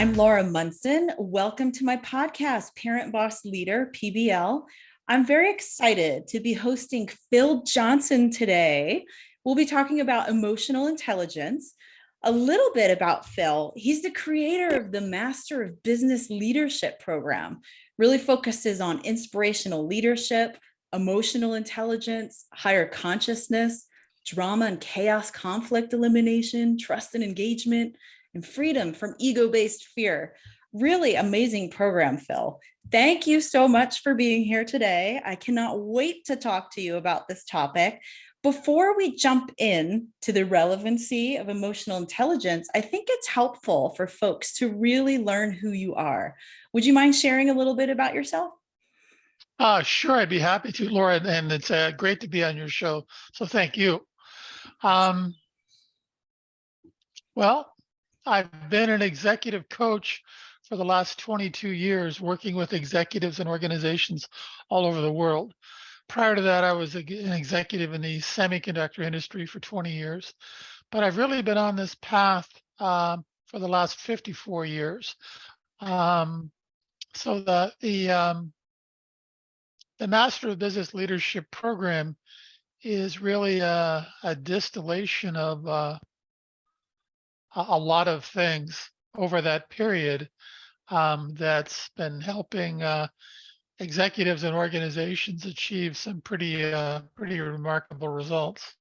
I'm Laura Munson. Welcome to my podcast, Parent Boss Leader, PBL. I'm very excited to be hosting Phil Johnson today. We'll be talking about emotional intelligence. A little bit about Phil. He's the creator of the Master of Business Leadership program, really focuses on inspirational leadership, emotional intelligence, higher consciousness, drama and chaos, conflict elimination, trust and engagement, and freedom from ego-based fear. Really amazing program, Phil. Thank you so much for being here today. I cannot wait to talk to you about this topic. Before we jump in to the relevancy of emotional intelligence, I think it's helpful for folks to really learn who you are. Would you mind sharing a little bit about yourself? Sure, I'd be happy to, Laura, and it's great to be on your show. So thank you. Um, well, I've been an executive coach for the last 22 years, working with executives and organizations all over the world. Prior to that, I was an executive in the semiconductor industry for 20 years, but I've really been on this path for the last 54 years. So the Master of Business Leadership program is really a distillation of a lot of things over that period that's been helping executives and organizations achieve some pretty remarkable results.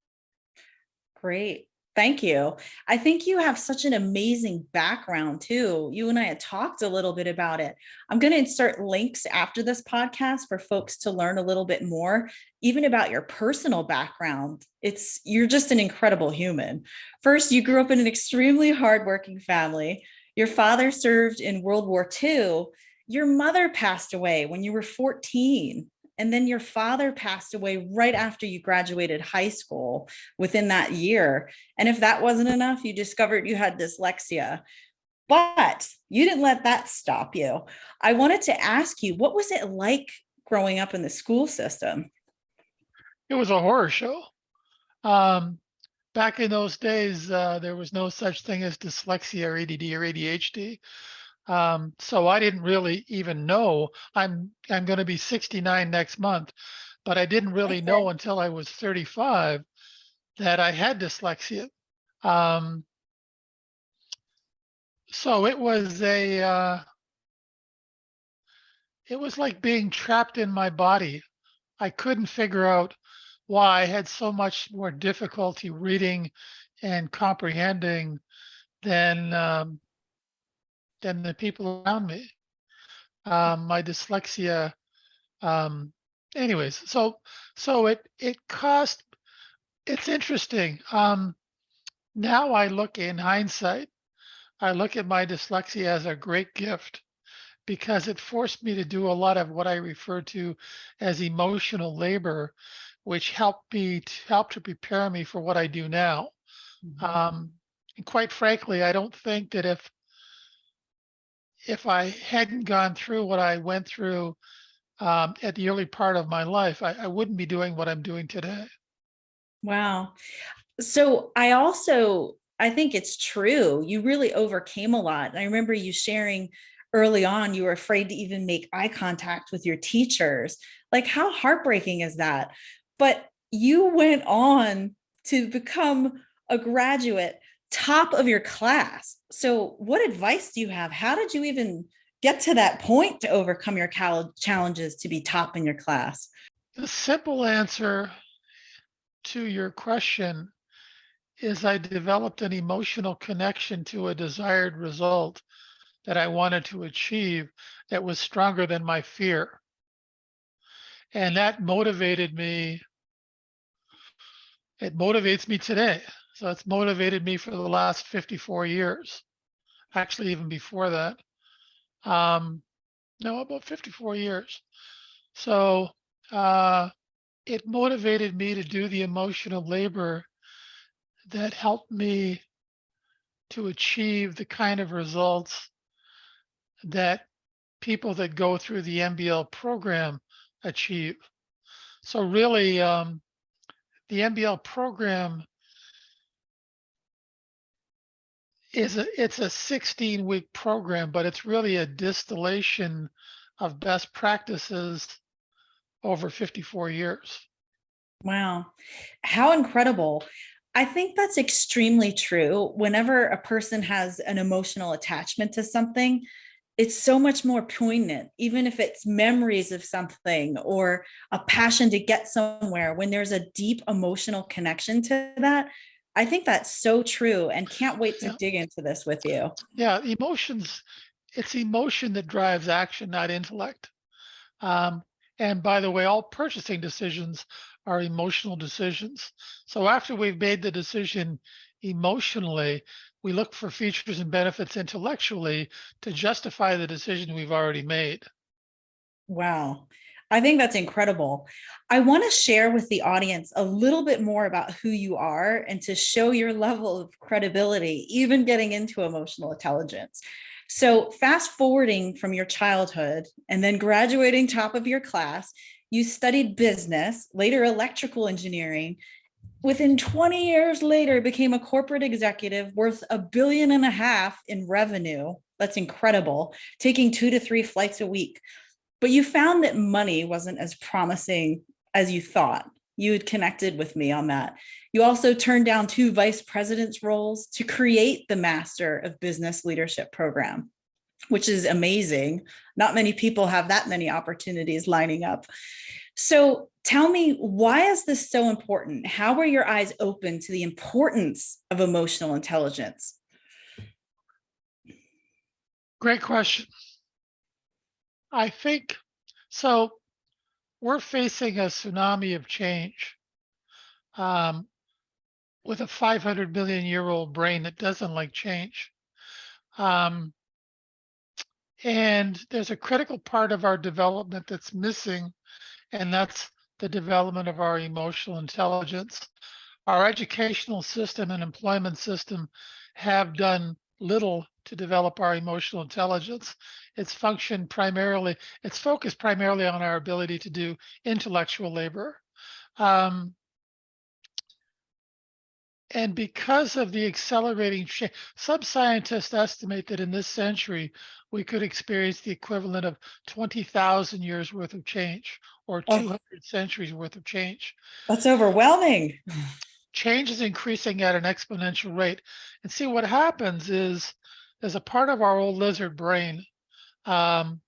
Great. Thank you. I think you have such an amazing background too. You and I had talked a little bit about it. I'm going to insert links after this podcast for folks to learn a little bit more, even about your personal background. You're just an incredible human. First, you grew up in an extremely hardworking family. Your father served in World War II. Your mother passed away when you were 14. And then your father passed away right after you graduated high school within that year. And if that wasn't enough, you discovered you had dyslexia. But you didn't let that stop you. I wanted to ask you, what was it like growing up in the school system? It was a horror show. Um, Back in those days, there was no such thing as dyslexia or ADD or ADHD. So I didn't really even know. I'm going to be 69 next month, but I didn't really know until I was 35 that I had dyslexia. Um, so it was like being trapped in my body. I couldn't figure out why I had so much more difficulty reading and comprehending than than the people around me. My dyslexia. Um, Anyways, so it cost. It's interesting. Now I look in hindsight. I look at my dyslexia as a great gift because it forced me to do a lot of what I refer to as emotional labor, which helped to prepare me for what I do now. And quite frankly, I don't think that if I hadn't gone through what I went through at the early part of my life, I wouldn't be doing what I'm doing today. Wow. So I think it's true. You really overcame a lot. And I remember you sharing early on, you were afraid to even make eye contact with your teachers. Like, how heartbreaking is that? But you went on to become a graduate, top of your class. So, what advice do you have? How did you even get to that point to overcome your challenges to be top in your class? The simple answer to your question is I developed an emotional connection to a desired result that I wanted to achieve that was stronger than my fear. And that motivated me. It motivates me today. So it's motivated me for the last 54 years. Actually, even before that. No, about 54 years. So it motivated me to do the emotional labor that helped me to achieve the kind of results that people that go through the MBL program achieve. So really, the MBL program it's a 16-week program, but it's really a distillation of best practices over 54 years. Wow. How incredible. I think that's extremely true. Whenever a person has an emotional attachment to something, it's so much more poignant, even if it's memories of something or a passion to get somewhere. When there's a deep emotional connection to that, I think that's so true and can't wait to Yeah, dig into this with you. yeah. Emotions. It's emotion that drives action, not intellect. Um, and by the way, all purchasing decisions are emotional decisions. So after we've made the decision emotionally, we look for features and benefits intellectually to justify the decision we've already made. Wow. I think that's incredible. I want to share with the audience a little bit more about who you are and to show your level of credibility, even getting into emotional intelligence. So, fast forwarding from your childhood and then graduating top of your class, you studied business, later electrical engineering. Within 20 years later, became a corporate executive worth $1.5 billion in revenue. That's incredible. Taking 2 to 3 flights a week, but you found that money wasn't as promising as you thought. You had connected with me on that. You also turned down 2 vice president's roles to create the Master of Business Leadership program, which is amazing. Not many people have that many opportunities lining up. So tell me, why is this so important? How were your eyes open to the importance of emotional intelligence? Great question. I think so. We're facing a tsunami of change um, with a 500 million year old brain that doesn't like change. Um, and there's a critical part of our development that's missing, and that's the development of our emotional intelligence. Our educational system and employment system have done little to develop our emotional intelligence. It's focused primarily on our ability to do intellectual labor. Um, and because of the accelerating change, some scientists estimate that in this century, we could experience the equivalent of 20,000 years worth of change or Oh, 200 centuries worth of change. that's overwhelming. Change is increasing at an exponential rate. And see what happens is there's a part of our old lizard brain um,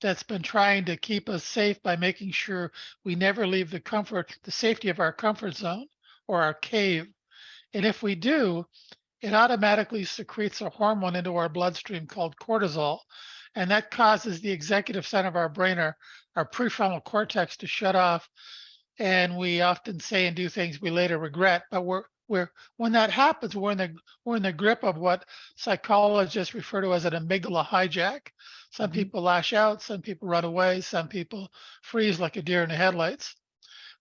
that's been trying to keep us safe by making sure we never leave the safety of our comfort zone or our cave. And if we do, it automatically secretes a hormone into our bloodstream called cortisol. And that causes the executive center of our brain, our prefrontal cortex, to shut off, and we often say and do things we later regret. But we're when that happens, we're in the grip of what psychologists refer to as an amygdala hijack. Some Mhm. people lash out, some people run away, some people freeze like a deer in the headlights.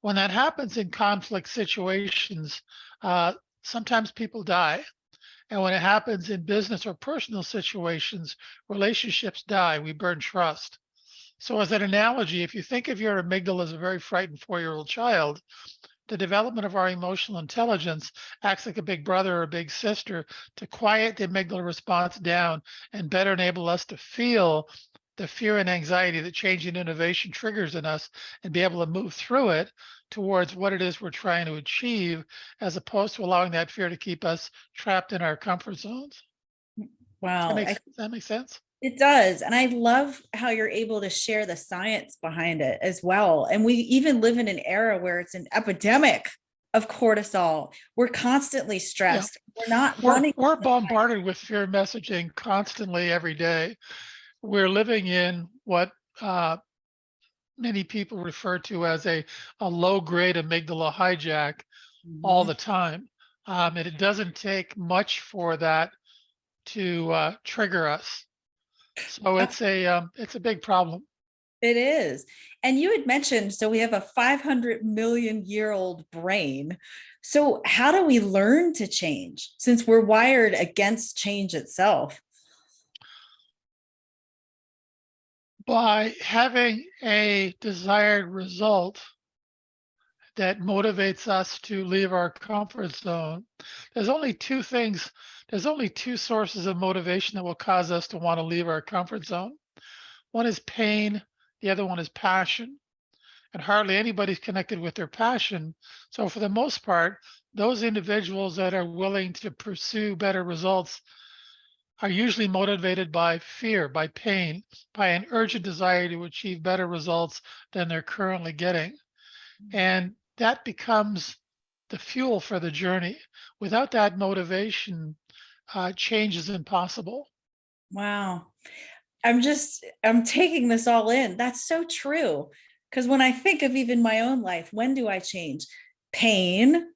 When that happens in conflict situations, uh, sometimes people die. And when it happens in business or personal situations, relationships die. We burn trust. So as an analogy, if you think of your amygdala as a very frightened 4-year-old child, the development of our emotional intelligence acts like a big brother or a big sister to quiet the amygdala response down and better enable us to feel the fear and anxiety that change and innovation triggers in us and be able to move through it towards what it is we're trying to achieve, as opposed to allowing that fear to keep us trapped in our comfort zones. Wow. Does that make sense? It does. And I love how you're able to share the science behind it as well. And we even live in an era where it's an epidemic of cortisol. We're constantly Yeah. stressed. We're not We're running. we're bombarded with fear messaging constantly every day. We're living in what many people refer to as a low grade amygdala hijack all Mhm. the time. And it doesn't take much for that to trigger us. So it's a big problem. It is. And you had mentioned, so we have a 500 million year old brain. So, how do we learn to change since we're wired against change itself? By having a desired result that motivates us to leave our comfort zone. There's only two things, there's only two sources of motivation that will cause us to want to leave our comfort zone. One is pain, the other one is passion. And hardly anybody's connected with their passion. So for the most part, those individuals that are willing to pursue better results are usually motivated by fear, by pain, by an urgent desire to achieve better results than they're currently getting. And that becomes the fuel for the journey. Without that motivation, change is impossible. Wow. I'm taking this all in. That's so true. Because when I think of even my own life, when do I change? Pain,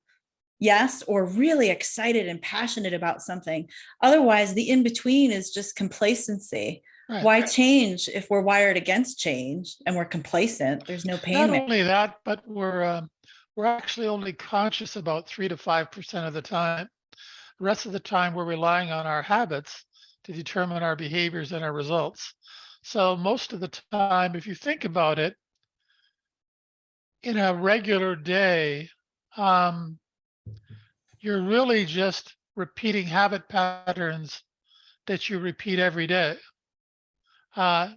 yes, or really excited and passionate about something. Otherwise, the in between is just complacency. Right. Why change if we're wired against change and we're complacent? There's no Not pain there. only that, but we're actually only conscious about 3 to 5% of the time. The rest of the time, we're relying on our habits to determine our behaviors and our results. So most of the time, if you think about it, in a regular day, um, you're really just repeating habit patterns that you repeat every day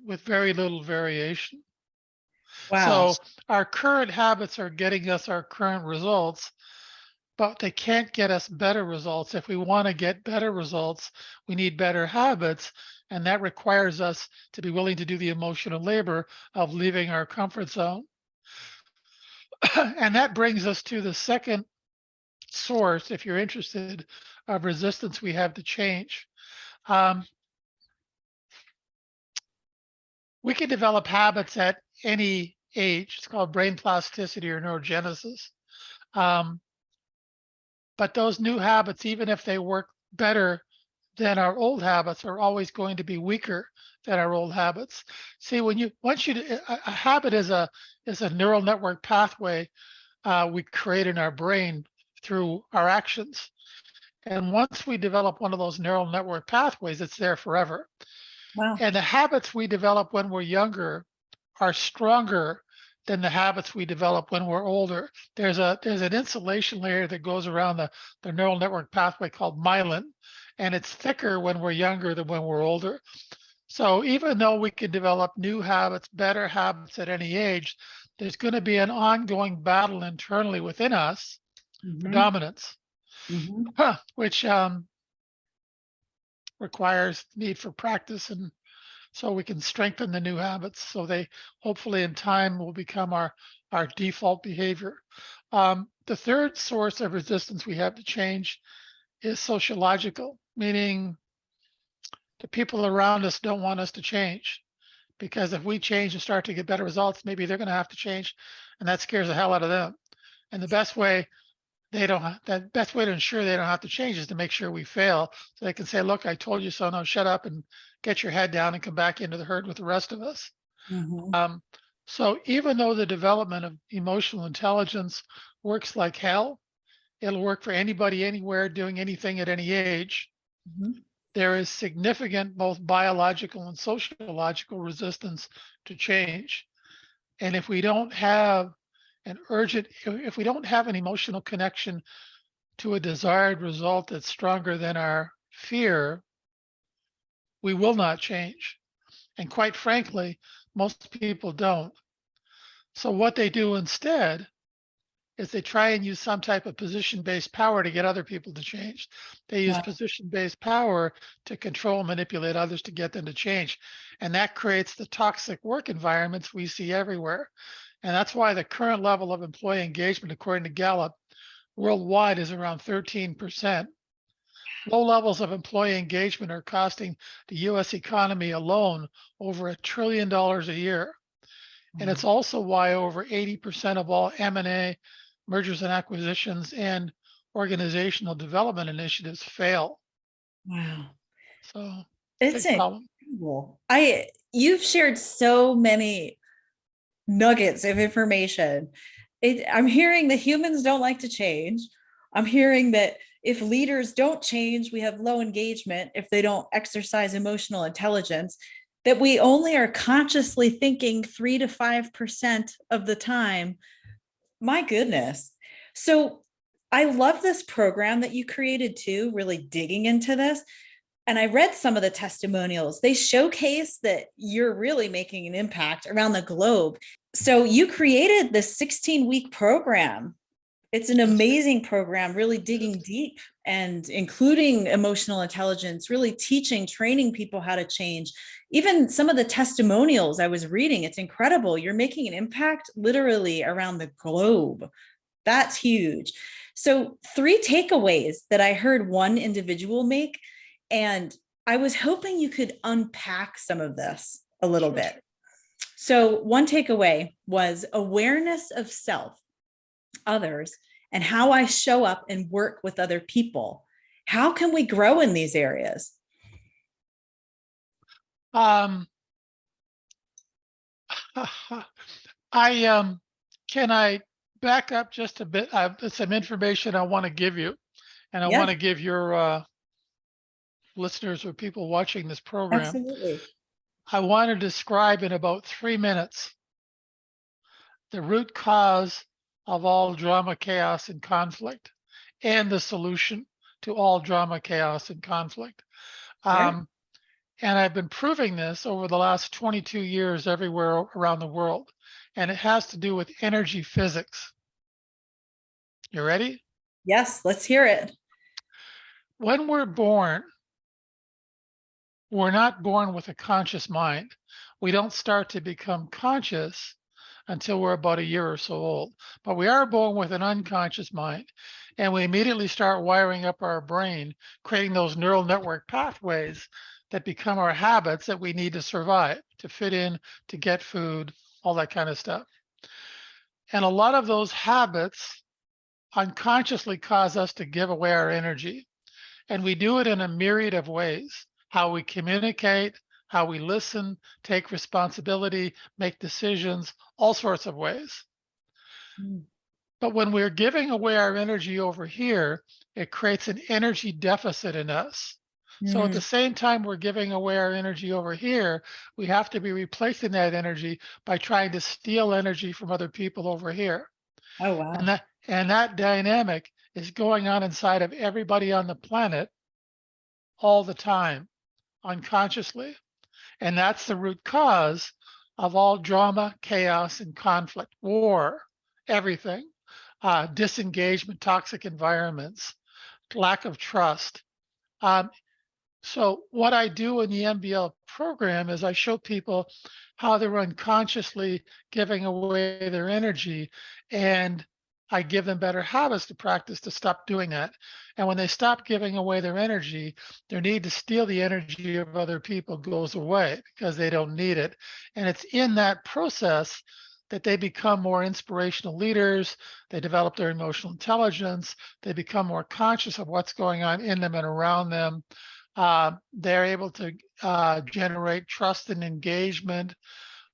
with very little variation. Wow. So our current habits are getting us our current results, but they can't get us better results. If we want to get better results, we need better habits. And that requires us to be willing to do the emotional labor of leaving our comfort zone. And that brings us to the second source, if you're interested, of resistance we have to change. Um, we can develop habits at any age. It's called brain plasticity or neurogenesis. Um, but those new habits, even if they work better than our old habits, are always going to be weaker than our old habits. See, a habit is a neural network pathway we create in our brain through our actions. And once we develop one of those neural network pathways, it's there forever. Wow. And the habits we develop when we're younger are stronger than the habits we develop when we're older. There's an insulation layer that goes around the neural network pathway called myelin, and it's thicker when we're younger than when we're older. So even though we can develop new habits, better habits at any age, there's going to be an ongoing battle internally within us for Mm-hmm. dominance, Mm-hmm. which requires need for practice, and so we can strengthen the new habits so they hopefully in time will become our default behavior. The third source of resistance we have to change is sociological, meaning the people around us don't want us to change, because if we change and start to get better results, maybe they're going to have to change, and that scares the hell out of them. And the best way to ensure they don't have to change is to make sure we fail, so they can say, look, I told you so, now shut up and get your head down and come back into the herd with the rest of us. Mm-hmm. So even though the development of emotional intelligence works like hell, it'll work for anybody, anywhere, doing anything at any age. Mm-hmm. There is significant both biological and sociological resistance to change. And if we don't have if we don't have an emotional connection to a desired result that's stronger than our fear, we will not change. And quite frankly, most people don't. So what they do instead is they try and use some type of position-based power to get other people to change. They use Wow. position-based power to control and manipulate others to get them to change. And that creates the toxic work environments we see everywhere. And that's why the current level of employee engagement, according to Gallup, worldwide is around 13%. Low levels of employee engagement are costing the US economy alone over $1 trillion a year. And it's also why over 80% of all M&A, mergers and acquisitions, and organizational development initiatives fail. Wow. So It's big problem. incredible. You've shared so many nuggets of information. I'm hearing that humans don't like to change. I'm hearing that if leaders don't change, we have low engagement if they don't exercise emotional intelligence, that we only are consciously thinking 3 to 5% of the time My goodness. So I love this program that you created too, really digging into this. And I read some of the testimonials. They showcase that you're really making an impact around the globe. So you created this 16-week program. It's an That's amazing program, really it. digging deep and including emotional intelligence, really teaching, training people how to change. Even some of the testimonials I was reading, it's incredible. You're making an impact literally around the globe. That's huge. So, three takeaways that I heard one individual make, and I was hoping you could unpack some of this a little Sure. bit. So, one takeaway was awareness of self, others, and how I show up and work with other people. How can we grow in these areas? Um, can I back up just a bit? There's some information I want to give you, and I want Yeah, to give your listeners or people watching this program. absolutely. I want to describe in about 3 minutes the root cause of all drama, chaos, and conflict, and the solution to all drama, chaos, and conflict. Yeah. Um, and I've been proving this over the last 22 years everywhere around the world. And it has to do with energy physics. You ready? Yes, let's hear it. When we're born, we're not born with a conscious mind. We don't start to become conscious until we're about a year or so old. But we are born with an unconscious mind, and we immediately start wiring up our brain, creating those neural network pathways that become our habits that we need to survive, to fit in, to get food, all that kind of stuff. And a lot of those habits unconsciously cause us to give away our energy. And we do it in a myriad of ways: how we communicate, how we listen, take responsibility, make decisions, all sorts of ways. Mm. But when we're giving away our energy over here, it creates an energy deficit in us. So at the Mm. same time we're giving away our energy over here, we have to be replacing that energy by trying to steal energy from other people over here. Oh, And wow. that dynamic is going on inside of everybody on the planet all the time, unconsciously. And that's the root cause of all drama, chaos, and conflict, war, everything, disengagement, toxic environments, lack of trust. Um, so what I do in the MBL program is I show people how they're unconsciously giving away their energy, and I give them better habits to practice to stop doing that. And when they stop giving away their energy, their need to steal the energy of other people goes away because they don't need it. And it's in that process that they become more inspirational leaders, they develop their emotional intelligence, they become more conscious of what's going on in them and around them. They're able to generate trust and engagement.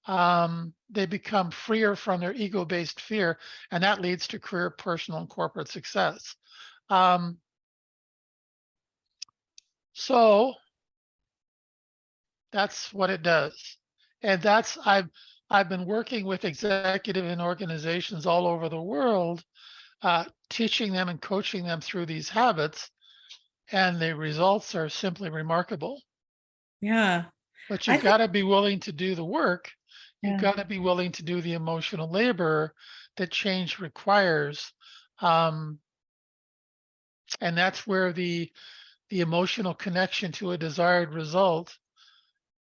They become freer from their ego-based fear, and that leads to career, personal, and corporate success. Um, so that's what it does, and that's I've been working with executive and organizations all over the world, teaching them and coaching them through these habits, and the results are simply remarkable. Yeah. But I you've think, got to be willing to do the work. You've yeah. got to be willing to do the emotional labor that change requires. Um, and that's where the emotional connection to a desired result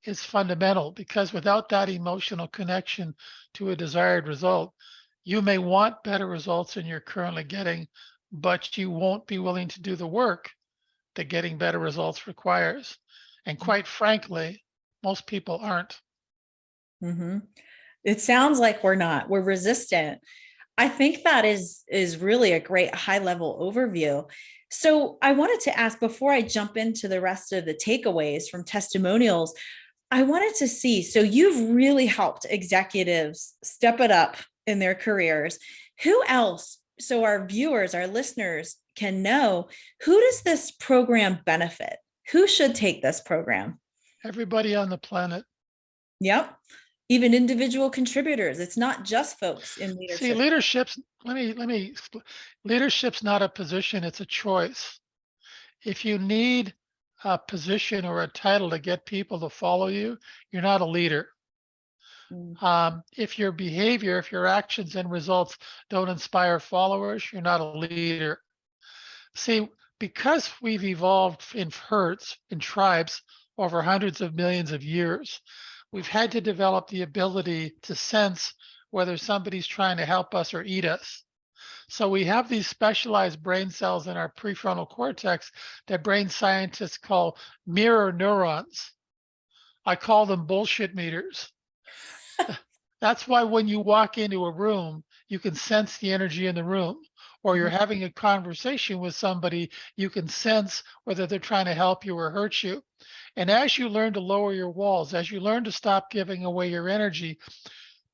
is fundamental, because without that emotional connection to a desired result, you may want better results than you're currently getting, but you won't be willing to do the work that getting better results requires. And quite frankly, most people aren't. Hmm. It sounds like we're not. We're resistant. I think that is really a great high level overview. So I wanted to ask before I jump into the rest of the takeaways from testimonials, I wanted to see, so you've really helped executives step it up in their careers. Who else, so our viewers, our listeners can know, who does this program benefit? Who should take this program? Everybody on the planet. Yep. even individual contributors. It's not just folks in See, leadership. leadership's not a position, it's a choice. If you need a position or a title to get people to follow you, you're not a leader. Mm. If your behavior, if your actions and results don't inspire followers, you're not a leader. See, because we've evolved in herds, in tribes, over hundreds of millions of years, we've had to develop the ability to sense whether somebody's trying to help us or eat us. So we have these specialized brain cells in our prefrontal cortex that brain scientists call mirror neurons. I call them bullshit meters. That's why when you walk into a room, you can sense the energy in the room, or you're Mhm. having a conversation with somebody, you can sense whether they're trying to help you or hurt you. And as you learn to lower your walls, as you learn to stop giving away your energy,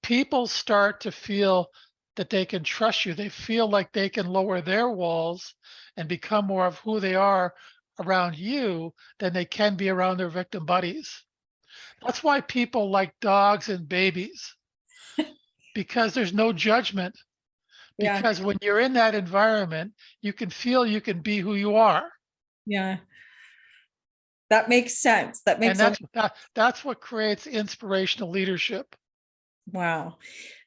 people start to feel that they can trust you. They feel like they can lower their walls and become more of who they are around you than they can be around their victim buddies. That's why people like dogs and babies, because there's no judgment. Yeah, Because when you're in that environment, you can feel you can be who you are. yeah. That makes sense. That And makes a that's what creates inspirational leadership. wow.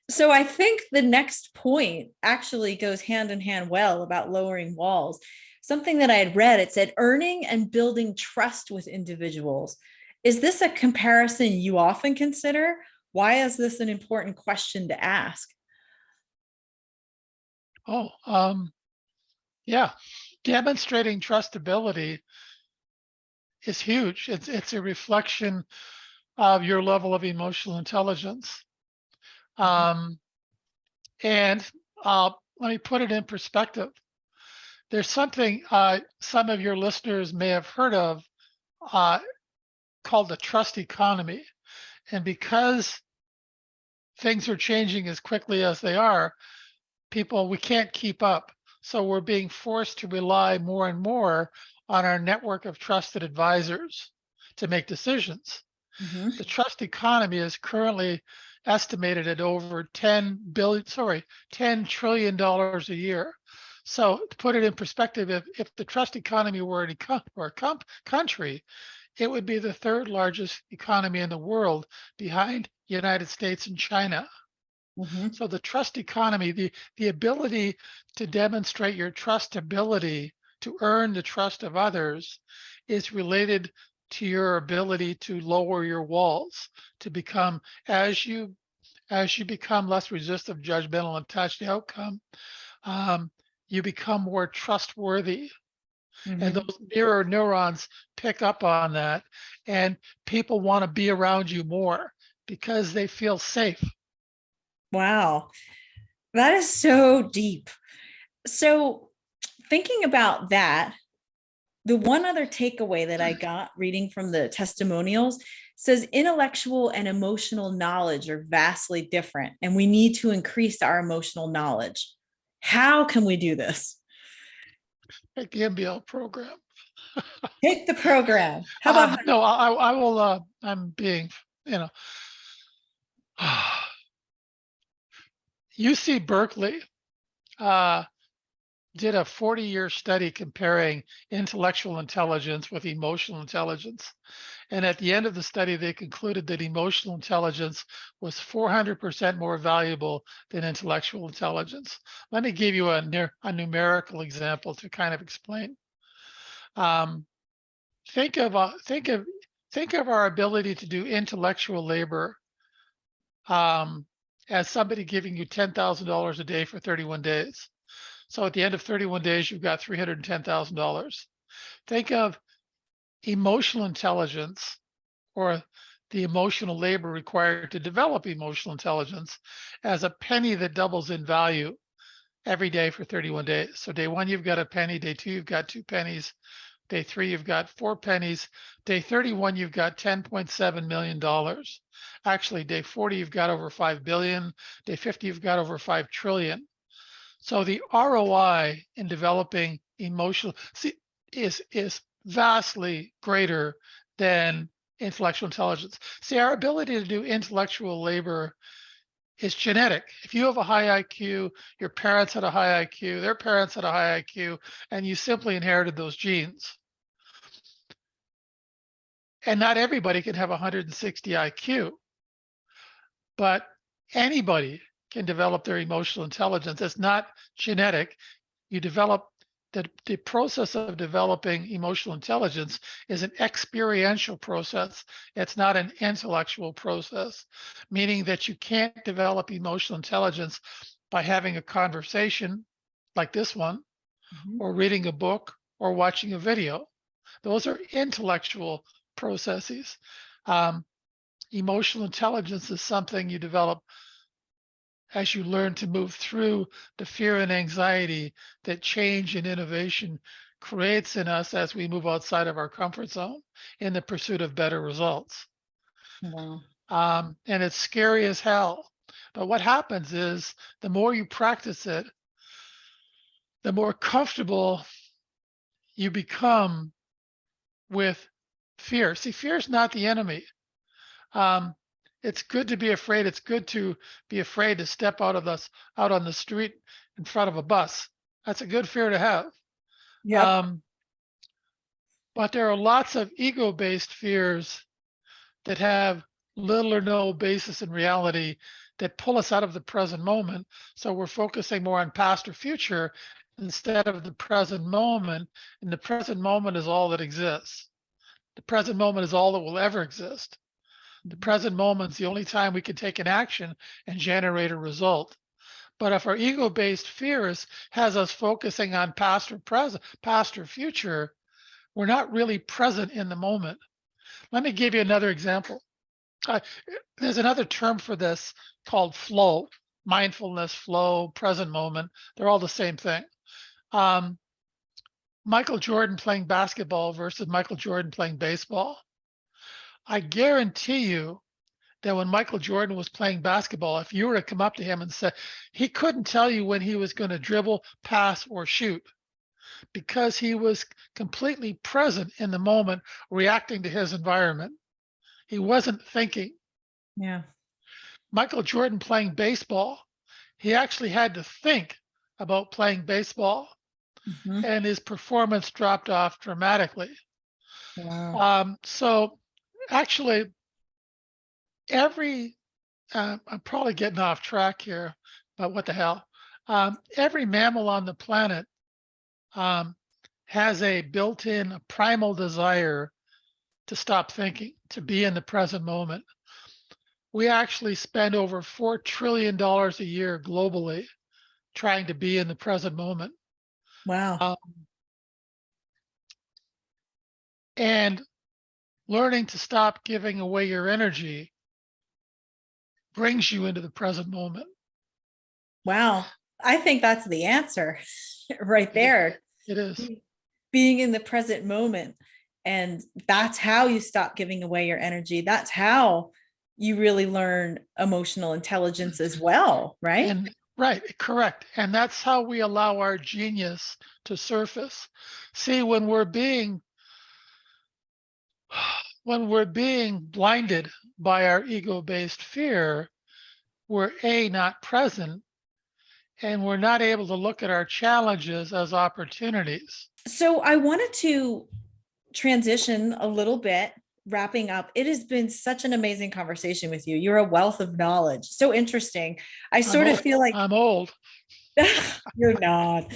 So I think the next point actually goes hand in hand well about lowering walls. Something that I had read, it said earning and building trust with individuals. Is this a comparison you often consider? Why is this an important question to ask? Oh, yeah. Demonstrating trustability is huge. It's a reflection of your level of emotional intelligence. Mhm. Um, and let me put it in perspective. There's something some of your listeners may have heard of uh, called the trust economy. And because things are changing as quickly as they are, we can't keep up. So we're being forced to rely more and more on our network of trusted advisors to make decisions. The Mhm. trust economy is currently estimated at over 10 trillion dollars a year. So to put it in perspective, if the trust economy were a country, it would be the third largest economy in the world behind the United States and China. Mhm. So the trust economy, the ability to demonstrate your trustability, to earn the trust of others, is related to your ability to lower your walls, to become as you become less resistive, judgmental, and attached to outcome, um, you become more trustworthy. And Mhm. those mirror neurons pick up on that, and people want to be around you more because they feel safe. Wow. That is so deep. So thinking about that, the one other takeaway that I got reading from the testimonials says intellectual and emotional knowledge are vastly different, and we need to increase our emotional knowledge. How can we do this? Like the MBL program. Take the program. How about No, I will. I'm being, you know, UC Berkeley uh, did a 40-year study comparing intellectual intelligence with emotional intelligence. And at the end of the study, they concluded that emotional intelligence was 400% more valuable than intellectual intelligence. Let me give you a numerical example to kind of explain. Um, think of think of our ability to do intellectual labor um, as somebody giving you $10,000 a day for 31 days. So at the end of 31 days, you've got $310,000. Think of emotional intelligence or the emotional labor required to develop emotional intelligence as a penny that doubles in value every day for 31 days. So day one, you've got a penny. Day two, you've got 2 pennies. Day three, you've got 4 pennies. Day 31, you've got $10.7 million. Actually, day 40, you've got over 5 billion. Day 50, you've got over 5 trillion. So the ROI in developing emotional is vastly greater than intellectual intelligence. See, our ability to do intellectual labor is genetic. If you have a high IQ, your parents had a high IQ, their parents had a high IQ, and you simply inherited those genes. And not everybody can have 160 IQ, but anybody can develop their emotional intelligence. It's not genetic. You develop the process of developing emotional intelligence is an experiential process. It's not an intellectual process, meaning that you can't develop emotional intelligence by having a conversation like this one, Mhm. or reading a book, or watching a video. Those are intellectual processes. Um, Emotional intelligence is something you develop as you learn to move through the fear and anxiety that change and innovation creates in us as we move outside of our comfort zone in the pursuit of better results. Wow. And it's scary as hell. But what happens is the more you practice it, the more comfortable you become with fear. See, fear is not the enemy. Um, it's good to be afraid. It's good to be afraid to step out on the street in front of a bus. That's a good fear to have. Yep. Um, but there are lots of ego-based fears that have little or no basis in reality that pull us out of the present moment. So we're focusing more on past or future instead of the present moment. And the present moment is all that exists. The present moment is all that will ever exist. The present moment is the only time we can take an action and generate a result. But if our ego-based fears has us focusing on past or future, we're not really present in the moment. Let me give you another example. Uh, there's another term for this called flow, mindfulness, flow, present moment. They're all the same thing. Um, Michael Jordan playing basketball versus Michael Jordan playing baseball. I guarantee you that when Michael Jordan was playing basketball, if you were to come up to him and say, he couldn't tell you when he was going to dribble, pass, or shoot because he was completely present in the moment, reacting to his environment. He wasn't thinking. Yeah. Michael Jordan playing baseball, he actually had to think about playing baseball, Mhm. and his performance dropped off dramatically. Wow. So actually, every I'm probably getting off track here, but what the hell? Every mammal on the planet um, has a built-in primal desire to stop thinking, to be in the present moment. We actually spend over $4 trillion a year globally trying to be in the present moment. Wow. Um, and learning to stop giving away your energy brings you into the present moment. Wow. I think that's the answer right It, there. it is. Being in the present moment. And that's how you stop giving away your energy. That's how you really learn emotional intelligence as well, right? And right, correct. And that's how we allow our genius to surface. See, when we're being blinded by our ego-based fear, we're not present, and we're not able to look at our challenges as opportunities. So I wanted to transition a little bit, wrapping up. It has been such an amazing conversation with you. You're a wealth of knowledge. So interesting. I I'm sort of old. feel like I'm old. you're not.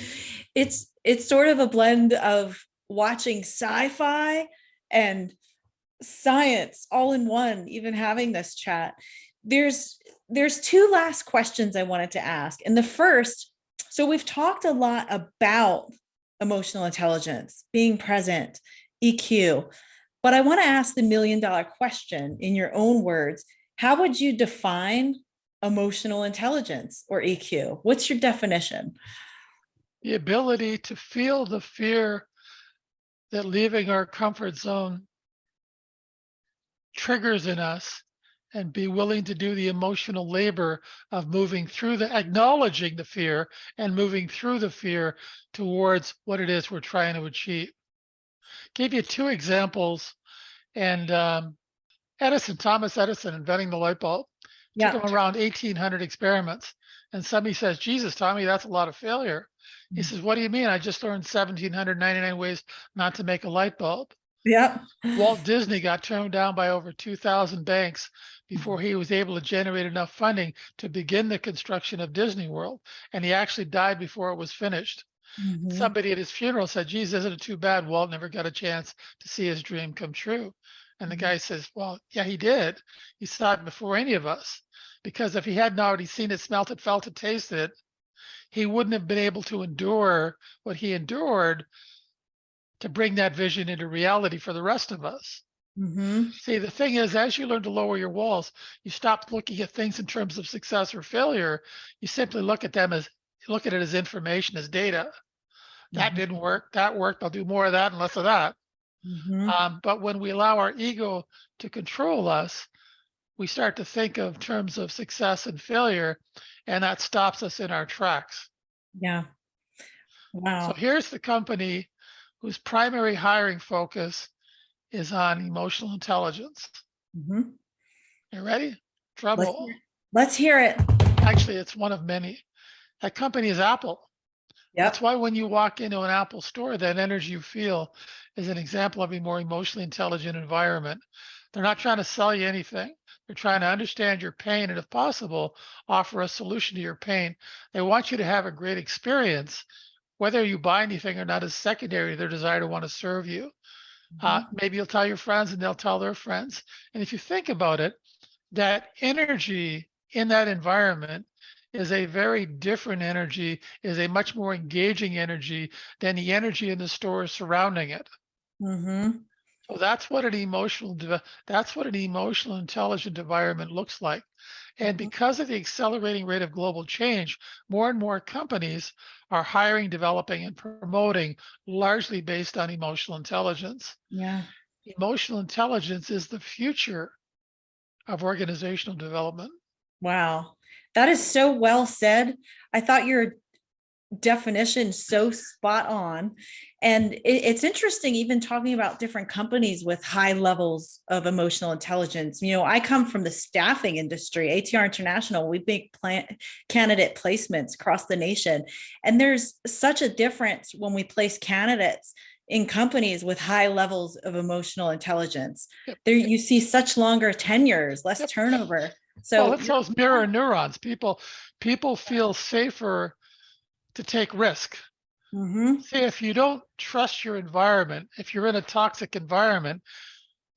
It's sort of a blend of watching sci-fi and science all in one, even having this chat. There's two last questions I wanted to ask. And the first, so we've talked a lot about emotional intelligence, being present, EQ, but I want to ask the $1,000,000 question in your own words. How would you define emotional intelligence or EQ? What's your definition? The ability to feel the fear that leaving our comfort zone triggers in us and be willing to do the emotional labor of moving through acknowledging the fear and moving through the fear towards what it is we're trying to achieve. Gave you two examples, and Thomas Edison inventing the light bulb. Took Yeah. him around 1,800 experiments. And somebody says, Jesus, Tommy, that's a lot of failure. He says, what do you mean? I just learned 1,799 ways not to make a light bulb. Yep. Walt Disney got turned down by over 2,000 banks before he was able to generate enough funding to begin the construction of Disney World. And he actually died before it was finished. Mhm. Somebody at his funeral said, geez, isn't it too bad Walt never got a chance to see his dream come true? And the guy says, well, yeah, he did. He saw it before any of us. Because if he hadn't already seen it, smelt it, felt it, tasted it, he wouldn't have been able to endure what he endured to bring that vision into reality for the rest of us. Mhm. See, the thing is, as you learn to lower your walls, you stop looking at things in terms of success or failure. You simply look at it as information, as data. That Mhm. didn't work. That worked. I'll do more of that and less of that. Mhm. But when we allow our ego to control us, we start to think of terms of success and failure, and that stops us in our tracks. Yeah. So Wow. here's the company whose primary hiring focus is on emotional intelligence. Mhm. You ready? Drum Let's roll. hear, let's hear it. Actually, it's one of many. That company is Apple. That's Yep. why when you walk into an Apple store, that energy you feel is an example of a more emotionally intelligent environment. They're not trying to sell you anything. They're trying to understand your pain and, if possible, offer a solution to your pain. They want you to have a great experience. Whether you buy anything or not is secondary to their desire to want to serve you. Mhm. Maybe you'll tell your friends and they'll tell their friends. And if you think about it, that energy in that environment is a very different energy, is a much more engaging energy than the energy in the stores surrounding it. Mhm. So that's what an emotional intelligent environment looks like. And Mhm. because of the accelerating rate of global change, more and more companies are hiring, developing, and promoting largely based on emotional intelligence. Yeah. Emotional intelligence is the future of organizational development. Wow. That is so well said. I thought your definition so spot on. And it's interesting, even talking about different companies with high levels of emotional intelligence. I come from the staffing industry, ATR International. We make candidate placements across the nation. And there's such a difference when we place candidates in companies with high levels of emotional intelligence. Yep, There yep, you see such longer tenures, less yep. turnover. Well, So it's those mirror neurons. People feel safer to take risk. mm-hmm, See, if you don't trust your environment, if you're in a toxic environment,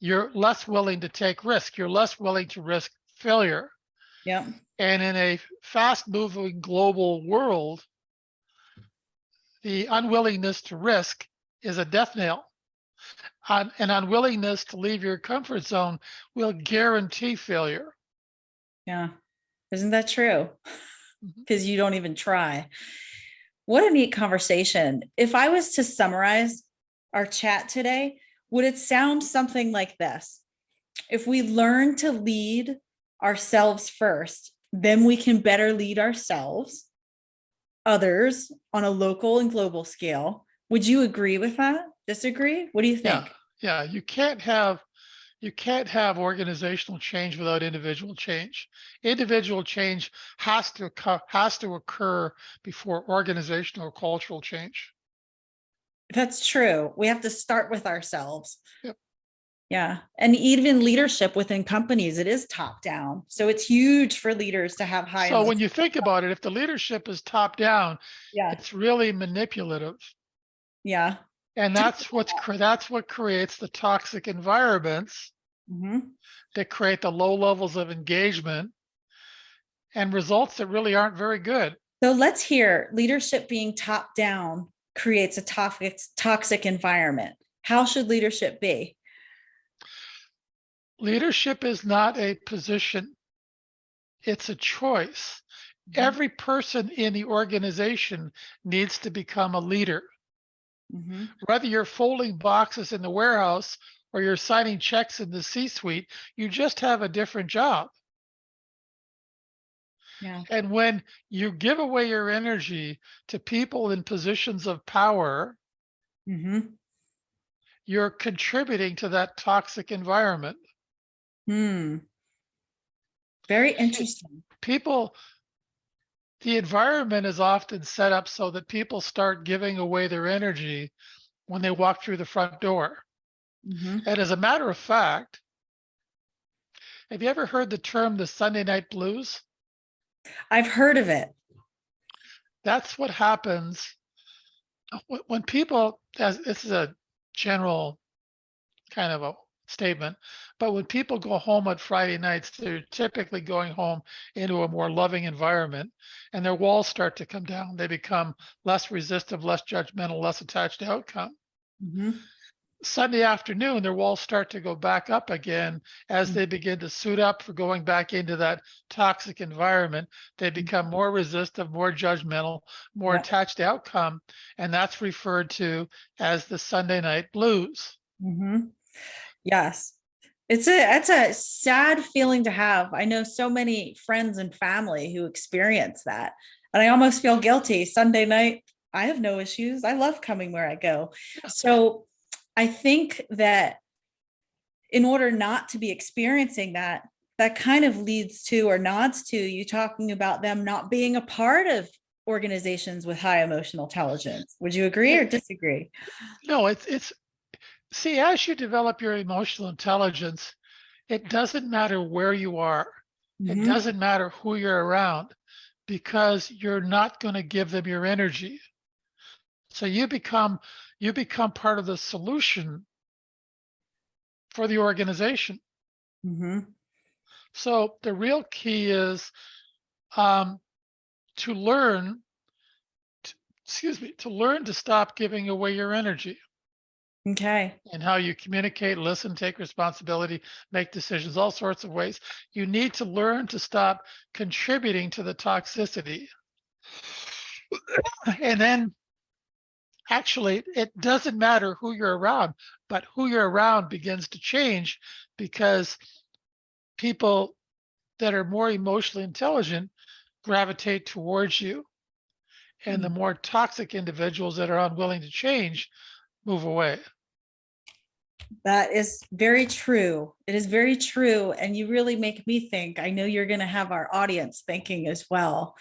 you're less willing to take risk. You're less willing to risk failure. yeah. And in a fast-moving global world, the unwillingness to risk is a death knell. An unwillingness to leave your comfort zone will guarantee failure. Yeah. Isn't that true? Mhm. Because you don't even try. What a neat conversation. If I was to summarize our chat today, would it sound something like this? If we learn to lead ourselves first, then we can better lead ourselves, others on a local and global scale. Would you agree with that? Disagree? What do you Yeah, think? yeah. You can't have organizational change without individual change. Individual change has to occur before organizational or cultural change. That's true. We have to start with ourselves. Yep. Yeah. And even leadership within companies, it is top down. So it's huge for leaders to have high So when emotional. you think about it, if the leadership is top down, Yeah. it's really manipulative, Yeah. and that's what creates the toxic environments Mhm. that create the low levels of engagement and results that really aren't very good. So let's hear leadership being top down creates a toxic environment. How should leadership be? Leadership is not a position, it's a choice. Mhm. Every person in the organization needs to become a leader. Mhm. Whether you're folding boxes in the warehouse or you're signing checks in the C suite, you just have a different job. Yeah. And when you give away your energy to people in positions of power, Mhm. you're contributing to that toxic environment. Hmm. Very interesting. People, the environment is often set up so that people start giving away their energy when they walk through the front door. Hmm. And as a matter of fact, have you ever heard the term the Sunday night blues? I've heard of it. That's what happens when people, as this is a general kind of a statement, but when people go home on Friday nights, they're typically going home into a more loving environment and their walls start to come down. They become less resistive, less judgmental, less attached to outcome. Hmm. Sunday afternoon, their walls start to go back up again as they begin to suit up for going back into that toxic environment. They become more resistive, more judgmental, more Yeah. attached to outcome, and that's referred to as the Sunday night blues. Hmm. Yes. It's a sad feeling to have. I know so many friends and family who experience that. And I almost feel guilty. Sunday night, I have no issues. I love coming where I go. Yeah. So I think that in order not to be experiencing that, that kind of leads to or nods to you talking about them not being a part of organizations with high emotional intelligence. Would you agree or It, disagree? no, it's see, as you develop your emotional intelligence, it doesn't matter where you are. It Mm-hmm. doesn't matter who you're around because you're not going to give them your energy. So you become part of the solution for the organization. Mm-hmm. So the real key is um, to learn, to learn to stop giving away your energy Okay. and how you communicate, listen, take responsibility, make decisions, all sorts of ways. You need to learn to stop contributing to the toxicity. And then actually, it doesn't matter who you're around, but who you're around begins to change because people that are more emotionally intelligent gravitate towards you. And the more toxic individuals that are unwilling to change move away. That is very true. It is very true. And you really make me think. I know you're going to have our audience thinking as well.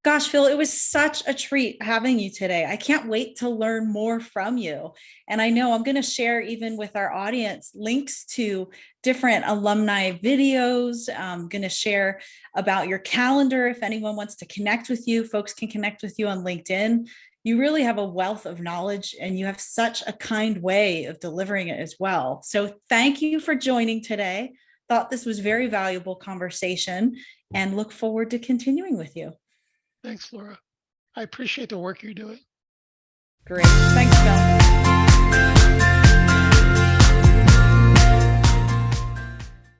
Gosh, Phil, it was such a treat having you today. I can't wait to learn more from you. And I know I'm going to share, even with our audience, links to different alumni videos. I'm going to share about your calendar. If anyone wants to connect with you, folks can connect with you on LinkedIn. You really have a wealth of knowledge and you have such a kind way of delivering it as well. So thank you for joining today. Thought this was very valuable conversation and look forward to continuing with you. Thanks, Laura. I appreciate the work you're doing. Great. Thanks, Phil.